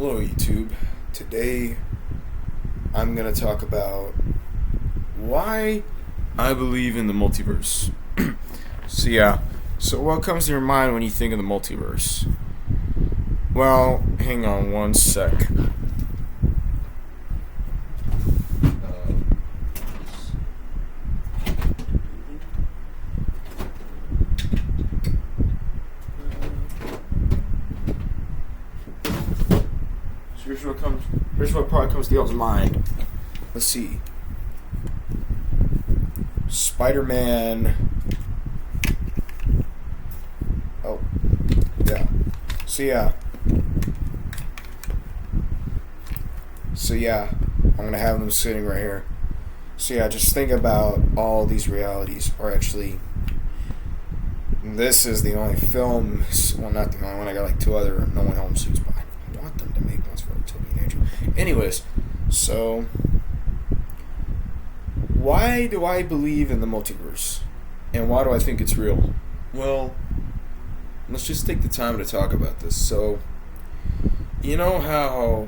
Hello, YouTube. Today I'm going to talk about why I believe in the multiverse. So what comes to your mind when you think of the multiverse? Well, hang on one sec. Here's what probably comes to y'all's mind. Let's see. SpiderMan. Oh, yeah. So yeah, I'm gonna have them sitting right here. So yeah, just think about all these realities, or actually, this is the only film. Well, not the only one. I got like two other No Way Home suits, but I want them to make ones for Toby and Andrew. Anyways, so why do I believe in the multiverse, and why do I think it's real? Well, let's just take the time to talk about this. So, you know how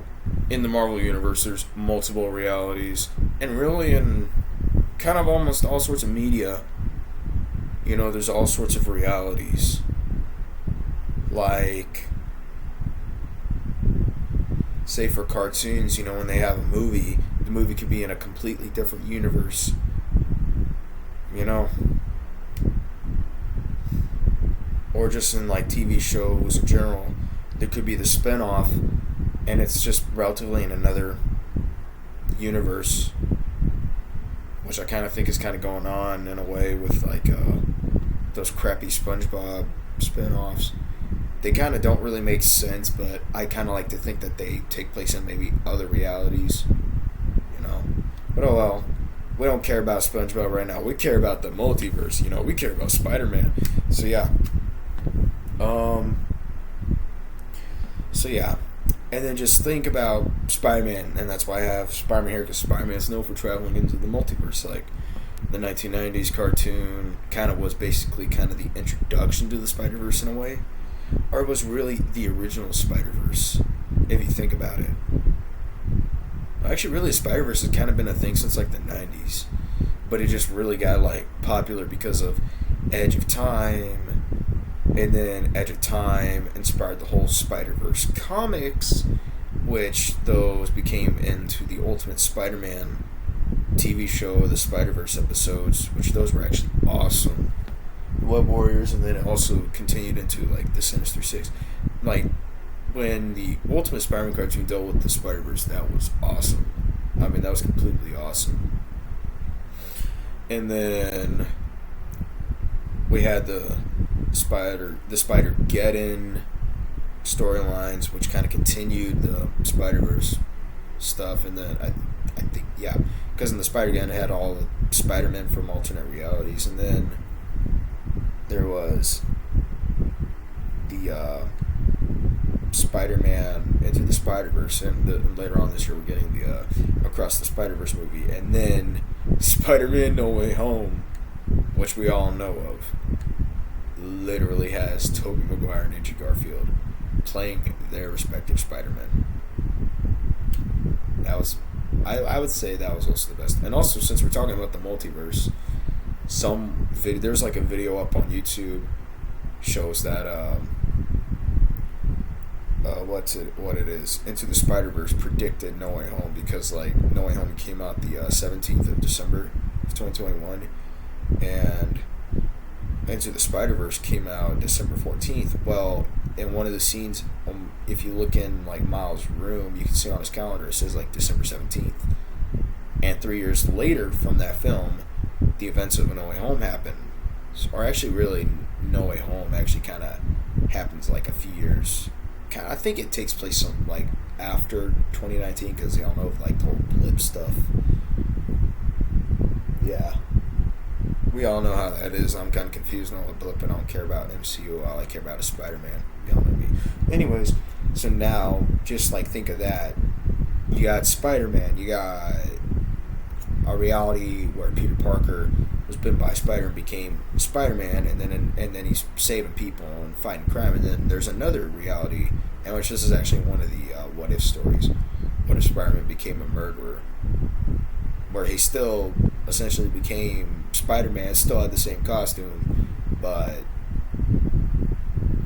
in the Marvel Universe there's multiple realities, and really in kind of almost all sorts of media, you know, there's all sorts of realities. Like, say for cartoons, you know, when they have a movie, the movie could be in a completely different universe. You know? Or just in like TV shows in general, there could be the spin-off and it's just relatively in another universe, which I kind of think is kind of going on in a way with like those crappy SpongeBob spin-offs. They kind of don't really make sense, but I kind of like to think that they take place in maybe other realities, you know. But oh well, we don't care about SpongeBob right now. We care about the multiverse, you know. We care about Spider-Man. So yeah. And then just think about Spider-Man, and that's why I have Spider-Man here, because Spider-Man's known for traveling into the multiverse. Like, the 1990s cartoon kind of was basically kind of the introduction to the Spider-Verse in a way. Or it was really the original Spider-Verse, if you think about it. Actually, really, the Spider-Verse has kind of been a thing since, like, the 90s. But it just really got, like, popular because of Edge of Time. And then Edge of Time inspired the whole Spider-Verse comics, which those became into the Ultimate Spider-Man TV show, the Spider-Verse episodes, which those were actually awesome. Web Warriors, and then it also continued into like the Sinister Six. Like when the Ultimate Spider-Man cartoon dealt with the Spider-Verse, that was awesome. I mean, that was completely awesome. And then we had the Spider-Geddon storylines, which kind of continued the Spider-Verse stuff. And then I think, yeah, because in the Spider-Geddon it had all the Spider-Men from alternate realities, and then there was the Spider-Man Into the Spider-Verse, and later on this year we're getting the Across the Spider-Verse movie, and then Spider-Man No Way Home, which we all know of, literally has Tobey Maguire and Andrew Garfield playing their respective Spider-Men. That was, I would say that was also the best. And also, since we're talking about the multiverse, there's like a video up on YouTube shows that what it is, Into the Spider-Verse predicted No Way Home, because like No Way Home came out the 17th of December of 2021, and Into the Spider-Verse came out December 14th. Well, in one of the scenes, if you look in like Miles' room, you can see on his calendar it says like December 17th. And 3 years later from that film, the events of No Way Home happen. Or actually, really, No Way Home actually kind of happens like a few years. I think it takes place some like after 2019, because y'all know like the whole blip stuff. Yeah. We all know how that is. I'm kind of confused on the blip, and I don't care about MCU. All I care about is Spider-Man. Y'all know me. Anyways, so now, just like think of that. You got Spider-Man. You got a reality where Peter Parker was bitten by a spider and became Spider-Man, and then he's saving people and fighting crime. And then there's another reality and which this is actually one of the what if stories. What if Spider-Man became a murderer? Where he still essentially became Spider-Man, still had the same costume, but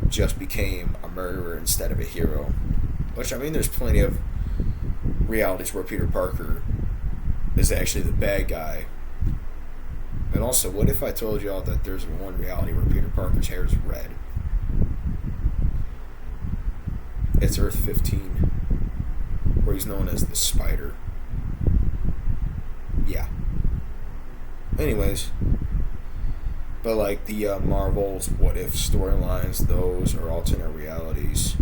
just became a murderer instead of a hero. Which, I mean, there's plenty of realities where Peter Parker is actually the bad guy. And also, what if I told y'all that there's one reality where Peter Parker's hair is red? It's Earth 15, where he's known as the Spider. Yeah. Anyways, but like the Marvel's what if storylines, those are alternate realities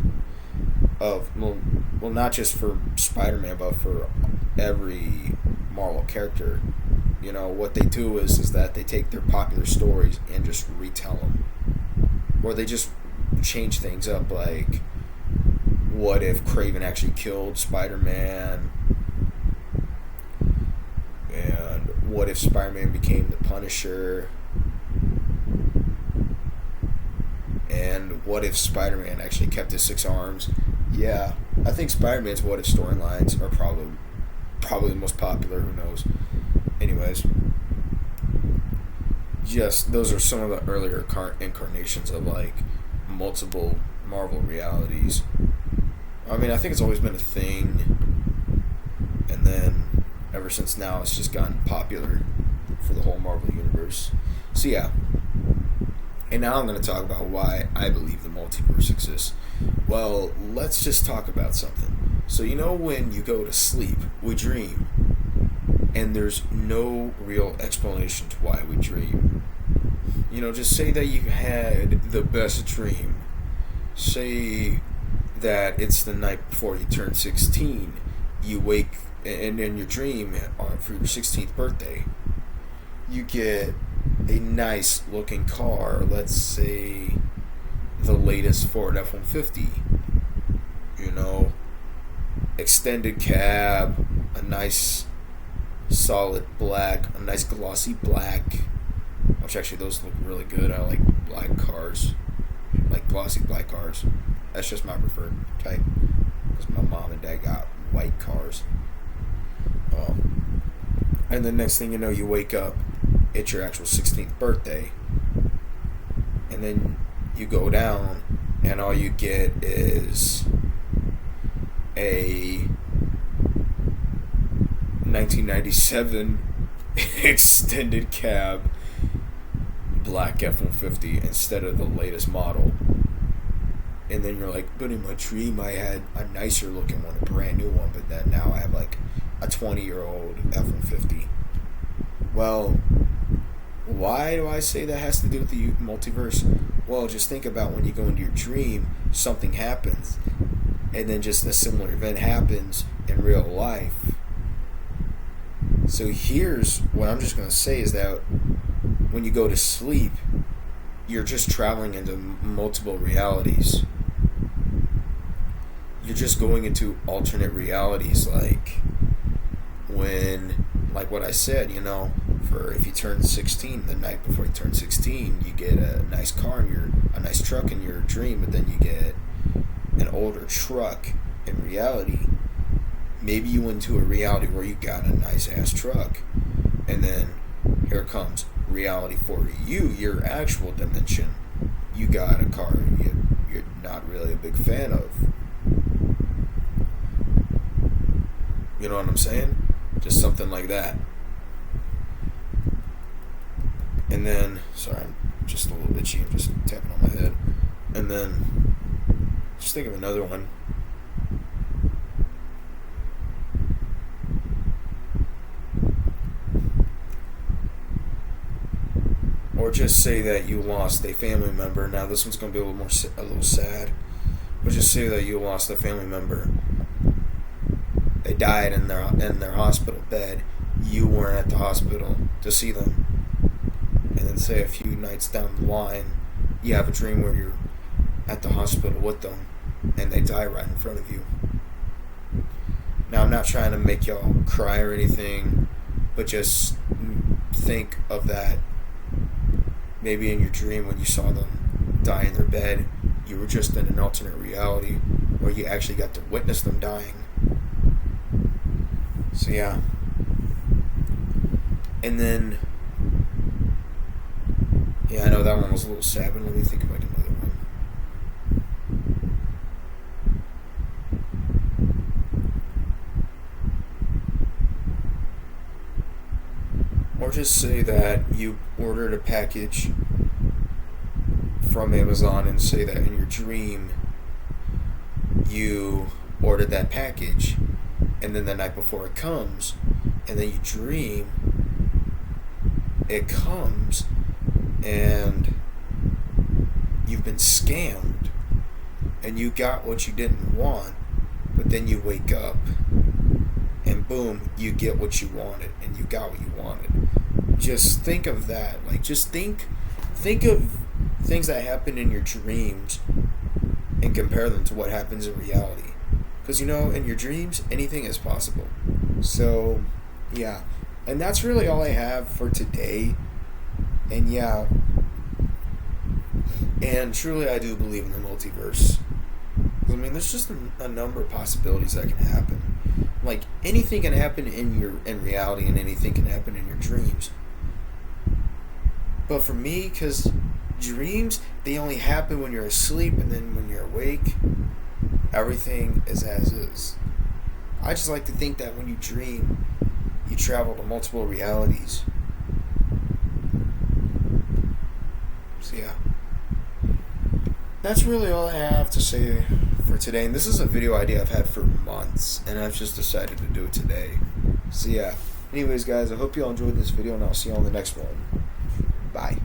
of well, not just for Spider-Man, but for every Marvel character. You know, what they do is that they take their popular stories and just retell them, or they just change things up. Like, what if Kraven actually killed Spider-Man? And what if Spider-Man became the Punisher? And what if Spider-Man actually kept his 6 arms? Yeah, I think Spider-Man's what if storylines are probably the most popular. Who knows? Anyways, just those are some of the earlier incarnations of like multiple Marvel realities. I mean, I think it's always been a thing, and then ever since now, it's just gotten popular for the whole Marvel universe. So yeah, and now I'm going to talk about why I believe the multiverse exists. Well, let's just talk about something. So you know, when you go to sleep, we dream. And there's no real explanation to why we dream. You know, just say that you had the best dream. Say that it's the night before you turn 16. You wake, and in your dream, for your 16th birthday, you get a nice looking car. Let's say the latest Ford F-150. You know, extended cab, a nice solid black, a nice glossy black, which actually those look really good. I like black cars, like glossy black cars. That's just my preferred type, because my mom and dad got white cars. And the next thing you know, you wake up, it's your actual 16th birthday, and then you go down, and all you get is a 1997 extended cab black F-150 instead of the latest model. And then you're like, but in my dream I had a nicer looking one, a brand new one, but then now I have like a 20-year-old F-150. Well, why do I say that has to do with the multiverse? Well, just think about when you go into your dream, something happens, and then just a similar event happens in real life. So here's what I'm just going to say is that when you go to sleep, you're just traveling into multiple realities. You're just going into alternate realities, like what I said, you know, for if you turn 16, the night before you turn 16, you get a nice car a nice truck in your dream, but then you get an older truck in reality. Maybe you went to a reality where you got a nice ass truck, and then here comes reality for you, your actual dimension. You got a car you're not really a big fan of. You know what I'm saying? Just something like that. And then, sorry, I'm just a little itchy. I'm just tapping on my head. And then, just think of another one. Or just say that you lost a family member. Now this one's going to be a little sad. But just say that you lost a family member. They died in their hospital bed. You weren't at the hospital to see them. And then say a few nights down the line, you have a dream where you're at the hospital with them, and they die right in front of you. Now I'm not trying to make y'all cry or anything, but just think of that. Maybe in your dream when you saw them die in their bed, you were just in an alternate reality or you actually got to witness them dying. So yeah. And then, yeah, I know that one was a little sad, but let me think of like another one. Or just say that you ordered a package from Amazon and say that in your dream you ordered that package, and then the night before it comes, and then you dream it comes and you've been scammed and you got what you didn't want, but then you wake up and boom, you get what you wanted and you got what you wanted. Just think of that. Like, just think of things that happen in your dreams and compare them to what happens in reality. Because, you know, in your dreams, anything is possible. So, yeah. And that's really all I have for today. And, yeah. And truly, I do believe in the multiverse. I mean, there's just a number of possibilities that can happen. Like, anything can happen in reality, and anything can happen in your dreams. But for me, because dreams, they only happen when you're asleep, and then when you're awake, everything is as is. I just like to think that when you dream, you travel to multiple realities. So yeah. That's really all I have to say for today. And this is a video idea I've had for months, and I've just decided to do it today. So yeah. Anyways, guys, I hope you all enjoyed this video, and I'll see you on the next one. Bye.